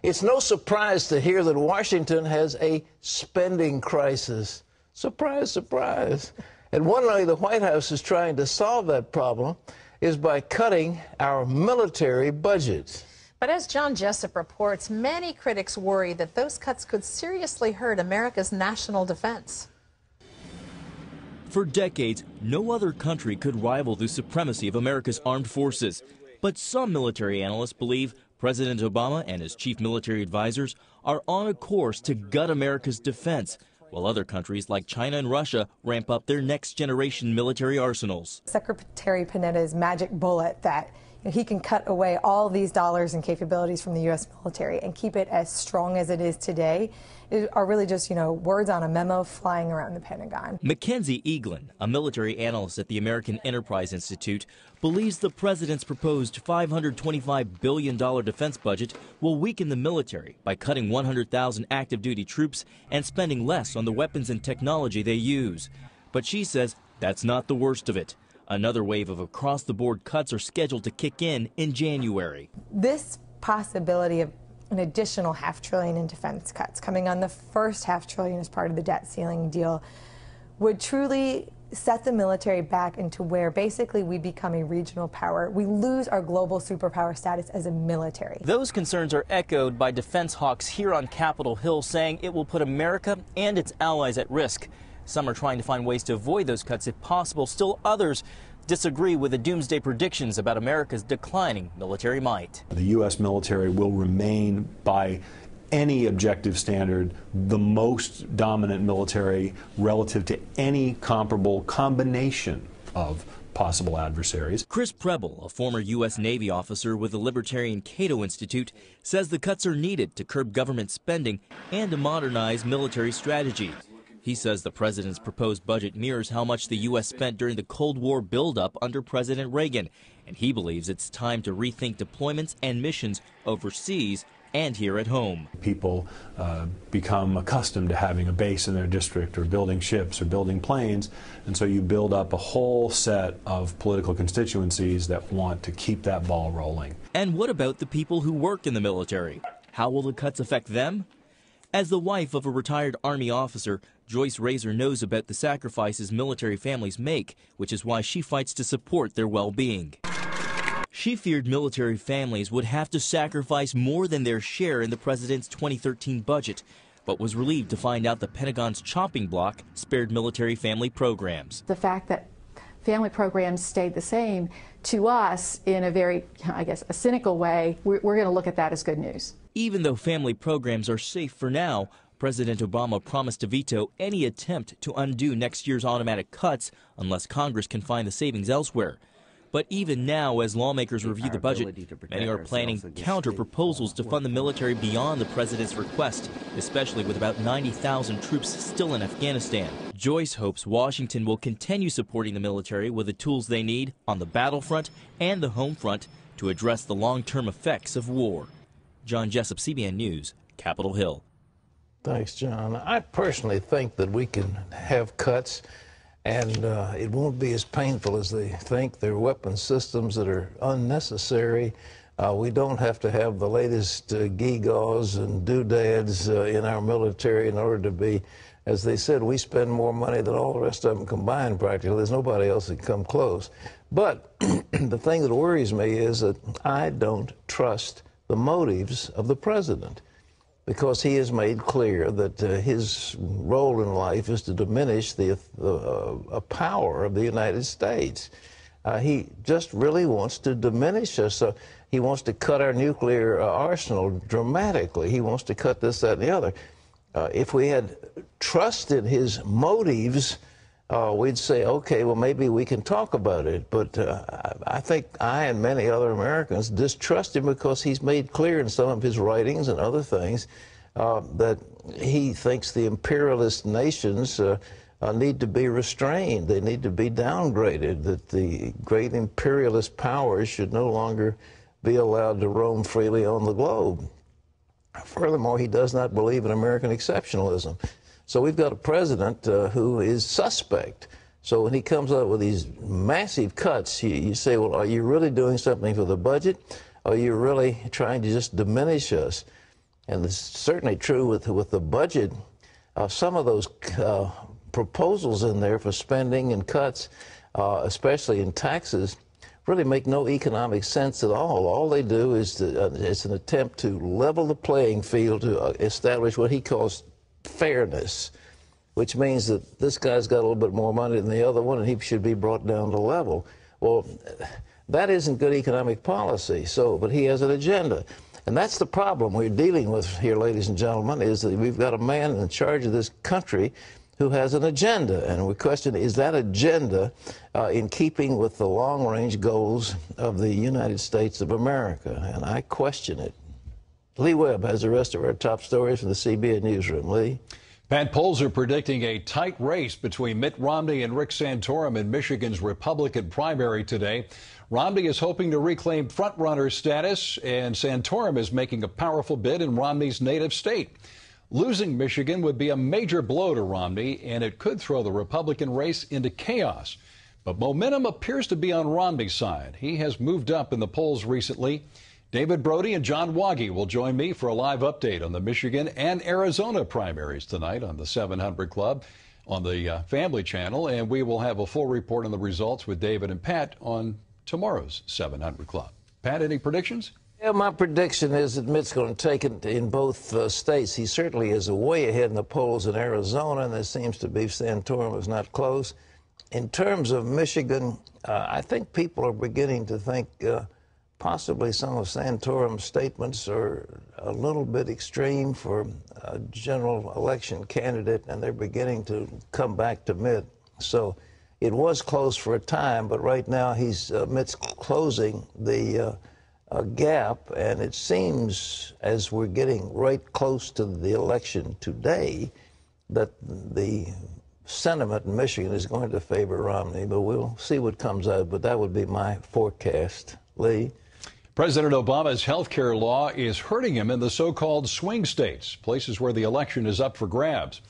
It's no surprise to hear that Washington has a spending crisis. Surprise, surprise. And one way the White House is trying to solve that problem is by cutting our military budget. But as John Jessup reports, many critics worry that those cuts could seriously hurt America's national defense. For decades, no other country could rival the supremacy of America's armed forces. But some military analysts believe President Obama and his chief military advisors are on a course to gut America's defense, while other countries like China and Russia ramp up their next-generation military arsenals. Secretary Panetta's magic bullet that he can cut away all these dollars and capabilities from the U.S. military and keep it as strong as it is today are really just, words on a memo flying around the Pentagon. Mackenzie Eaglin, a military analyst at the American Enterprise Institute, believes the president's proposed $525 billion defense budget will weaken the military by cutting 100,000 active duty troops and spending less on the weapons and technology they use. But she says that's not the worst of it. Another wave of across-the-board cuts are scheduled to kick in January. This possibility of an additional $500 billion in defense cuts coming on the first $500 billion as part of the debt ceiling deal would truly set the military back into where basically we become a regional power. We lose our global superpower status as a military. Those concerns are echoed by defense hawks here on Capitol Hill, saying it will put America and its allies at risk. Some are trying to find ways to avoid those cuts if possible. Still others disagree with the doomsday predictions about America's declining military might. The U.S. military will remain, by any objective standard, the most dominant military relative to any comparable combination of possible adversaries. Chris Preble, a former U.S. Navy officer with the Libertarian Cato Institute, says the cuts are needed to curb government spending and to modernize military strategy. He says the president's proposed budget mirrors how much the U.S. spent during the Cold War buildup under President Reagan, and he believes it's time to rethink deployments and missions overseas and here at home. People become accustomed to having a base in their district or building ships or building planes, and so you build up a whole set of political constituencies that want to keep that ball rolling. And what about the people who work in the military? How will the cuts affect them? As the wife of a retired Army officer, Joyce Razor knows about the sacrifices military families make, which is why she fights to support their well-being. She feared military families would have to sacrifice more than their share in the president's 2013 budget, but was relieved to find out the Pentagon's chopping block spared military family programs. The fact that family programs stayed the same, to us, in a very, a cynical way, we're going to look at that as good news. Even though family programs are safe for now, President Obama promised to veto any attempt to undo next year's automatic cuts unless Congress can find the savings elsewhere. But even now, as lawmakers review the budget, many are planning counter-proposals to fund the military beyond the president's request, especially with about 90,000 troops still in Afghanistan. Joyce hopes Washington will continue supporting the military with the tools they need on the battlefront and the home front to address the long-term effects of war. John Jessup, CBN News, Capitol Hill. Thanks, John. I personally think that we can have cuts, and it won't be as painful as they think. There are weapon systems that are unnecessary. We don't have to have the latest gewgaws and doodads in our military in order to be, as they said, we spend more money than all the rest of them combined practically. There's nobody else that can come close. But the thing that worries me is that I don't trust the motives of the president, because he has made clear that his role in life is to diminish the power of the United States. He just really wants to diminish us. He wants to cut our nuclear arsenal dramatically. He wants to cut this, that, and the other. If we had trusted his motives, we'd say, okay, well, maybe we can talk about it. But I think I and many other Americans distrust him because he's made clear in some of his writings and other things that he thinks the imperialist nations need to be restrained. They need to be downgraded, that the great imperialist powers should no longer be allowed to roam freely on the globe. Furthermore, he does not believe in American exceptionalism. So we've got a president who is suspect. So when he comes up with these massive cuts, you say, well, are you really doing something for the budget? Are you really trying to just diminish us? and it's certainly true with the budget. Some of those proposals in there for spending and cuts, especially in taxes, really make no economic sense at all. All they do is it's an attempt to level the playing field, to establish what he calls fairness, which means that this guy's got a little bit more money than the other one, and he should be brought down to level. Well, that isn't good economic policy. But he has an agenda. And that's the problem we're dealing with here, ladies and gentlemen, is that we've got a man in charge of this country who has an agenda. And we question, is that agenda in keeping with the long-range goals of the United States of America? And I question it. Lee Webb has the rest of our top stories from the CBN Newsroom. Lee? Pat, polls are predicting a tight race between Mitt Romney and Rick Santorum in Michigan's Republican primary today. Romney is hoping to reclaim frontrunner status, and Santorum is making a powerful bid in Romney's native state. Losing Michigan would be a major blow to Romney, and it could throw the Republican race into chaos. But momentum appears to be on Romney's side. He has moved up in the polls recently. David Brody and John Waggy will join me for a live update on the Michigan and Arizona primaries tonight on the 700 Club on the Family Channel, and we will have a full report on the results with David and Pat on tomorrow's 700 Club. Pat, any predictions? Yeah, my prediction is that Mitt's going to take it in both states. He certainly is way ahead in the polls in Arizona, and there seems to be Santorum is not close. In terms of Michigan, I think people are beginning to think possibly some of Santorum's statements are a little bit extreme for a general election candidate, and they're beginning to come back to Mitt. So it was close for a time, but right now Mitt's closing the gap, and it seems as we're getting right close to the election today that the sentiment in Michigan is going to favor Romney, but we'll see what comes out. But that would be my forecast. Lee? President Obama's health care law is hurting him in the so-called swing states, places where the election is up for grabs.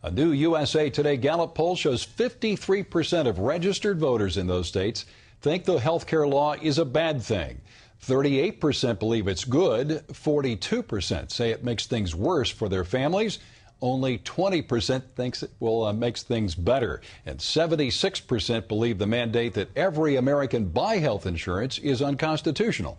A new USA Today Gallup poll shows 53% of registered voters in those states think the health care law is a bad thing. 38% believe it's good. 42% say it makes things worse for their families. Only 20% thinks it will makes things better. And 76% believe the mandate that every American buy health insurance is unconstitutional.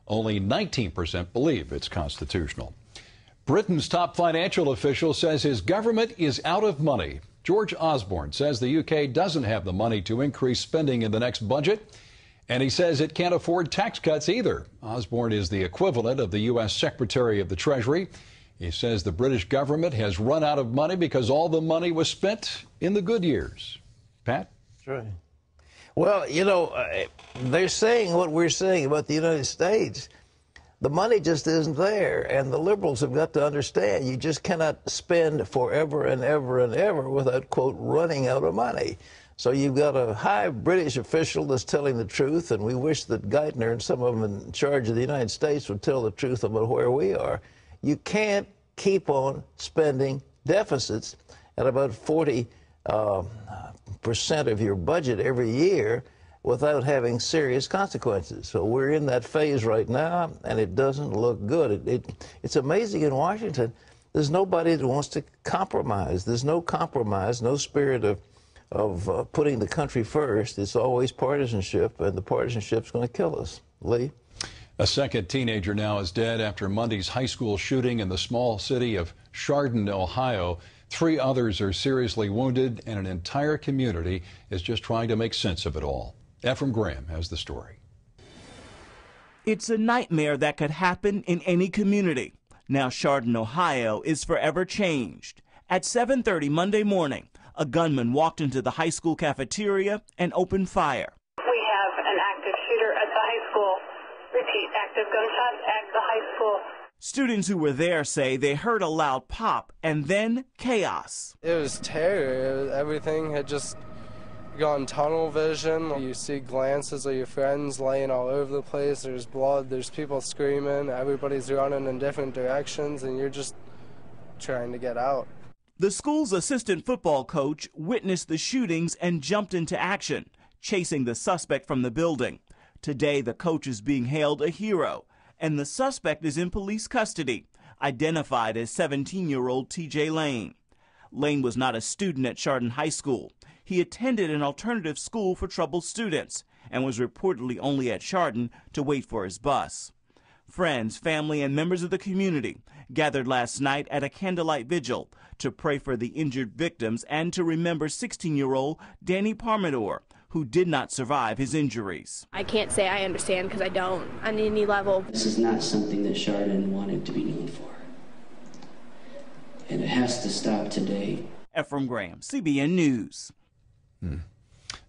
Only 19% believe it's constitutional. Britain's top financial official says his government is out of money. George Osborne says the UK doesn't have the money to increase spending in the next budget. And he says it can't afford tax cuts either. Osborne is the equivalent of the U.S. Secretary of the Treasury. He says the British government has run out of money because all the money was spent in the good years. Pat? That's right. Well, you know, they're saying what we're saying about the United States. The money just isn't there, and the liberals have got to understand you just cannot spend forever and ever and ever without, quote, running out of money. So you've got a high British official that's telling the truth, and we wish that Geithner and some of them in charge of the United States would tell the truth about where we are. You can't keep on spending deficits at about 40% of your budget every year without having serious consequences. So we're in that phase right now, and it doesn't look good. It's amazing in Washington, there's nobody that wants to compromise. There's no compromise, no spirit of putting the country first. It's always partisanship, and the partisanship's going to kill us. Lee? A second teenager now is dead after Monday's high school shooting in the small city of Chardon, Ohio. 3 others are seriously wounded, and an entire community is just trying to make sense of it all. Ephraim Graham has the story. It's a nightmare that could happen in any community. Now Chardon, Ohio is forever changed. At 7:30 Monday morning, a gunman walked into the high school cafeteria and opened fire. We have an active shooter at the high school. Repeat, active gunshots at the high school. Students who were there say they heard a loud pop and then chaos. It was terror. Everything had just gone tunnel vision. You see glances of your friends laying all over the place. There's blood. There's people screaming. Everybody's running in different directions, and you're just trying to get out. The school's assistant football coach witnessed the shootings and jumped into action, chasing the suspect from the building. Today, the coach is being hailed a hero, and the suspect is in police custody. identified as 17-year-old TJ Lane. Lane was not a student at Chardon High School. He attended an alternative school for troubled students and was reportedly only at Chardon to wait for his bus. Friends, family, and members of the community gathered last night at a candlelight vigil to pray for the injured victims and to remember 16-year-old Danny Parmador, who did not survive his injuries. I can't say I understand because I don't on any level. This is not something that Chardon wanted to be known for. And it has to stop today. Ephraim Graham, CBN News.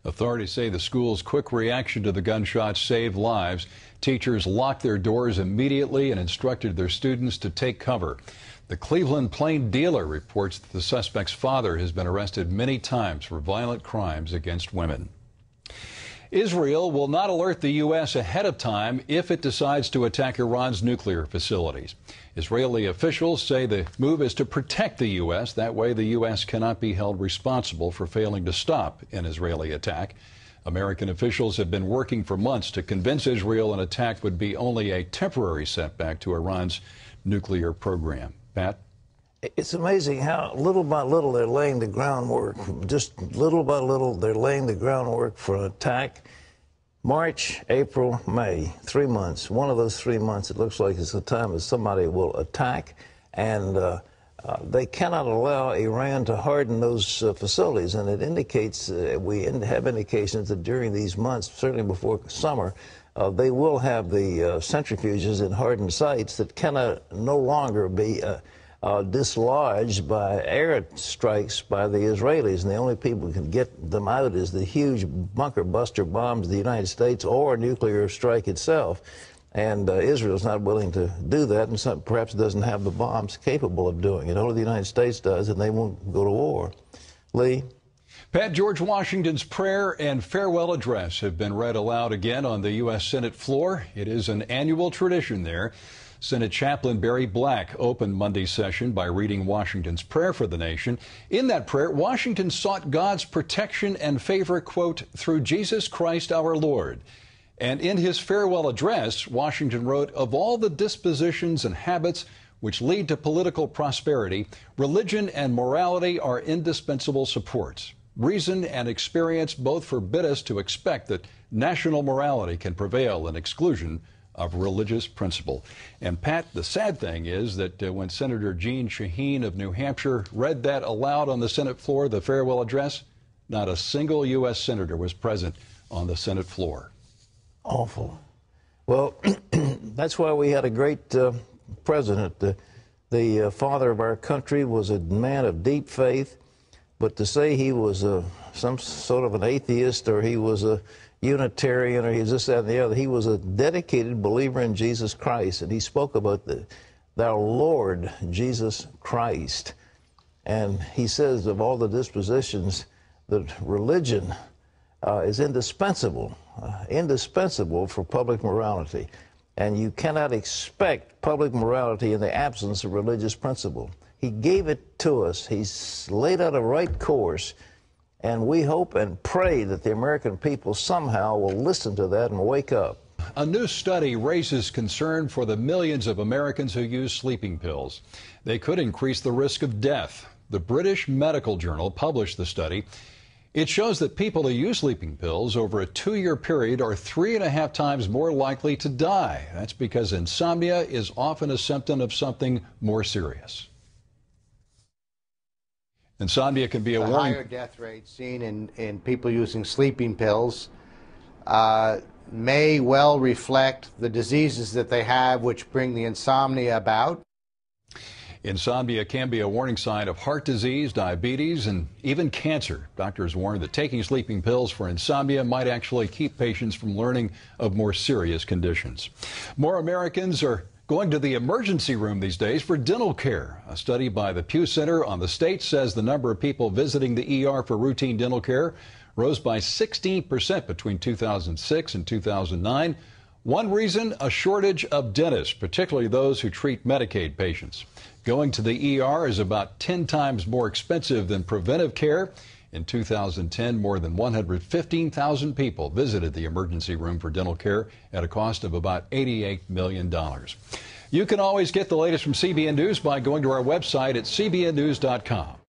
Authorities say the school's quick reaction to the gunshots saved lives. Teachers locked their doors immediately and instructed their students to take cover. The Cleveland Plain Dealer reports that the suspect's father has been arrested many times for violent crimes against women. Israel will not alert the U.S. ahead of time if it decides to attack Iran's nuclear facilities. Israeli officials say the move is to protect the U.S. That way, the U.S. cannot be held responsible for failing to stop an Israeli attack. American officials have been working for months to convince Israel an attack would be only a temporary setback to Iran's nuclear program. Pat? It's amazing how little by little they're laying the groundwork. Just little by little they're laying the groundwork for an attack. March, April, May, 3 months. One of those 3 months, it looks like it's the time that somebody will attack. And they cannot allow Iran to harden those facilities. And it indicates, we have indications that during these months, certainly before summer, they will have the centrifuges in hardened sites that cannot no longer be dislodged by air strikes by the Israelis, and the only people who can get them out is the huge bunker buster bombs of the United States or a nuclear strike itself. And Israel's not willing to do that, and perhaps doesn't have the bombs capable of doing it. Only the United States does, and they won't go to war. Lee? Pat, George Washington's prayer and farewell address have been read aloud again on the U.S. Senate floor. It is an annual tradition there. Senate Chaplain Barry Black opened Monday's session by reading Washington's prayer for the nation. In that prayer, Washington sought God's protection and favor, quote, through Jesus Christ our Lord. And in his farewell address, Washington wrote, of all the dispositions and habits which lead to political prosperity, religion and morality are indispensable supports. Reason and experience both forbid us to expect that national morality can prevail in exclusion of religious principle. And Pat, the sad thing is that when Senator Jeanne Shaheen of New Hampshire read that aloud on the Senate floor, the farewell address, not a single U.S. senator was present on the Senate floor. Awful. Well, that's why we had a great president. The father of our country was a man of deep faith, but to say he was some sort of an atheist or he was a Unitarian or he was this, that, and the other, he was a dedicated believer in Jesus Christ, and he spoke about our Lord Jesus Christ. And he says of all the dispositions that religion is indispensable for public morality. And you cannot expect public morality in the absence of religious principle. He gave it to us. He's laid out a right course. And we hope and pray that the American people somehow will listen to that and wake up. A new study raises concern for the millions of Americans who use sleeping pills. They could increase the risk of death. The British Medical Journal published the study. It shows that people who use sleeping pills over a 2-year period are 3.5 times more likely to die. That's because insomnia is often a symptom of something more serious. Insomnia can be a warning. The higher death rate seen in people using sleeping pills may well reflect the diseases that they have which bring the insomnia about. Insomnia can be a warning sign of heart disease, diabetes, and even cancer. Doctors warn that taking sleeping pills for insomnia might actually keep patients from learning of more serious conditions. More Americans are going to the emergency room these days for dental care. A study by the Pew Center on the state says the number of people visiting the ER for routine dental care rose by 16% between 2006 and 2009. One reason, a shortage of dentists, particularly those who treat Medicaid patients. Going to the ER is about 10 times more expensive than preventive care. In 2010, more than 115,000 people visited the emergency room for dental care at a cost of about $88 million. You can always get the latest from CBN News by going to our website at cbnnews.com.